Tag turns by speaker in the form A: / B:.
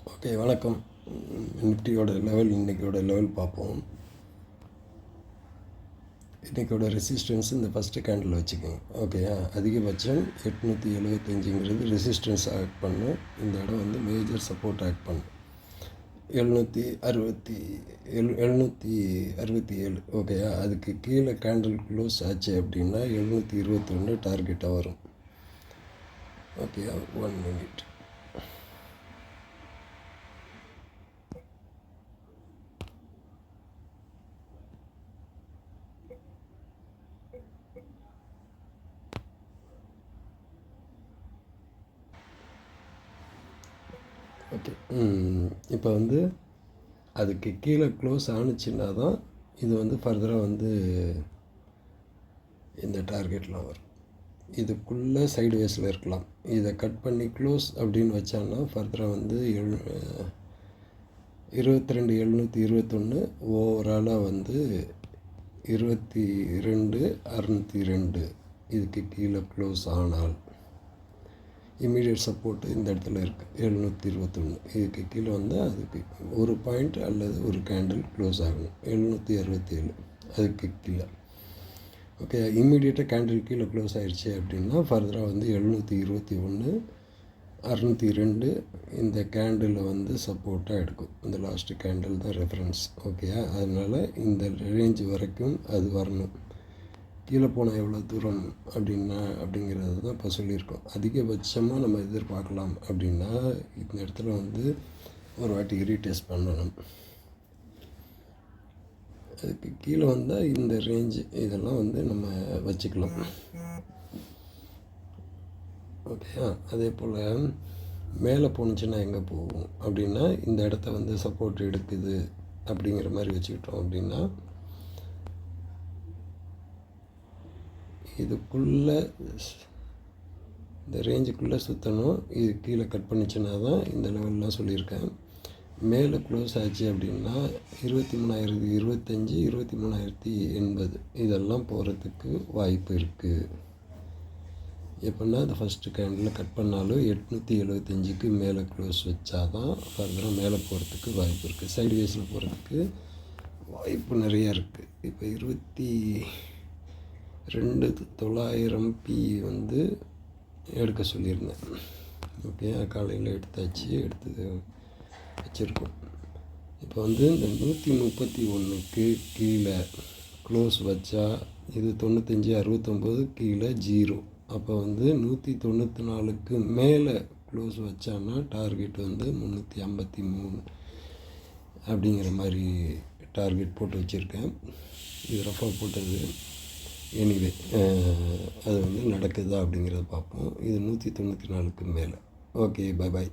A: Okay, வணக்கம். நிஃப்டியோட level, இன்றைக்கியோட level பார்ப்போம். இன்றைக்கோட ரெசிஸ்டன்ஸ் இந்த ஃபஸ்ட்டு கேண்டில் வச்சுக்கோங்க. ஓகேயா, அதிகபட்சம் 875ங்கிறது ரெசிஸ்டன்ஸ் ஆக்ட் பண்ணும். இந்த இடம் வந்து மேஜர் சப்போர்ட் ஆக்ட் பண்ணும். 767. ஓகேயா, அதுக்கு கீழே கேண்டில் க்ளோஸ் ஆச்சு அப்படின்னா 721 டார்கெட்டாக வரும். ஓகேயா, 1 மினிட். ஓகே, இப்போ வந்து அதுக்கு கீழே க்ளோஸ் ஆணுச்சுன்னா தான் இது வந்து ஃபர்தராக வந்து இந்த டார்கெட்லாம் வரும். இதுக்குள்ளே சைடுவேஸில் இருக்கலாம். இதை கட் பண்ணி க்ளோஸ் அப்படின்னு வச்சாங்கன்னா ஃபர்தராக வந்து 22,721 ஓவராலாக வந்து 22,602 இதுக்கு கீழே க்ளோஸ் ஆனால் இமீடியட் சப்போர்ட்டு இந்த இடத்துல இருக்குது 721. இதுக்கு கீழே வந்து அதுக்கு ஒரு பாயிண்ட் அல்லது ஒரு கேண்டில் க்ளோஸ் ஆகணும் 767 அதுக்கு கீழே. ஓகே, இம்மீடியட்டாக கேண்டில் கீழே க்ளோஸ் ஆகிடுச்சு அப்படின்னா ஃபர்தராக வந்து 721 602 இந்த கேண்டில் வந்து சப்போர்ட்டாக எடுக்கும். இந்த லாஸ்ட்டு கேண்டில் தான் ரெஃபரன்ஸ். ஓகேயா, அதனால் இந்த ரேஞ்ச் வரைக்கும் அது வரணும். கீழே போனால் எவ்வளோ தூரம் அப்படிங்கிறது தான் இப்போ சொல்லியிருக்கோம். அதிகபட்சமாக நம்ம எதிர்பார்க்கலாம் அப்படின்னா இந்த இடத்துல வந்து ஒரு வாட்டி ரீடெஸ்ட் பண்ணணும். அதுக்கு கீழே வந்தால் இந்த ரேஞ்சு இதெல்லாம் வந்து நம்ம வச்சுக்கலாம். ஓகேயா, அதே போல் மேலே போணுச்சுன்னா எங்கே போகும் அப்படின்னா இந்த இடத்த வந்து சப்போர்ட் எடுக்குது அப்படிங்கிற மாதிரி வச்சுக்கிட்டோம் அப்படின்னா இதுக்குள்ளே இந்த ரேஞ்சுக்குள்ளே சுற்றணும். இது கீழே கட் பண்ணிச்சுன்னா தான் இந்த லெவல்லாம் சொல்லியிருக்கேன். மேலே க்ளோஸ் ஆச்சு அப்படின்னா 23,025 23,080 இதெல்லாம் போகிறதுக்கு வாய்ப்பு இருக்குது. எப்படின்னா இந்த ஃபஸ்ட்டு கேண்டில் கட் பண்ணாலும் 875க்கு மேலே க்ளோஸ் வச்சா தான் ஃபர்தராக மேலே போகிறதுக்கு வாய்ப்பு இருக்குது. சைட்வேஸில் போகிறதுக்கு வாய்ப்பு நிறையா இருக்குது. இப்போ 22,900 பி வந்து எடுக்க சொல்லியிருந்தேன். ஓகே, காலையில் எடுத்து வச்சுருக்கோம். இப்போ வந்து இந்த 131க்கு கீழே க்ளோஸ் வச்சா இது 9569 கீழே 0. அப்போ வந்து 194க்கு மேலே க்ளோஸ் வச்சான்னா டார்கெட் வந்து 353 அப்படிங்கிற மாதிரி டார்கெட் போட்டு வச்சுருக்கேன். இது ரஃபாக போட்டது. எனிவே அது வந்து நடக்குதா அப்படிங்கிறத பார்ப்போம். இது 194க்கு மேலே. Okay, bye bye.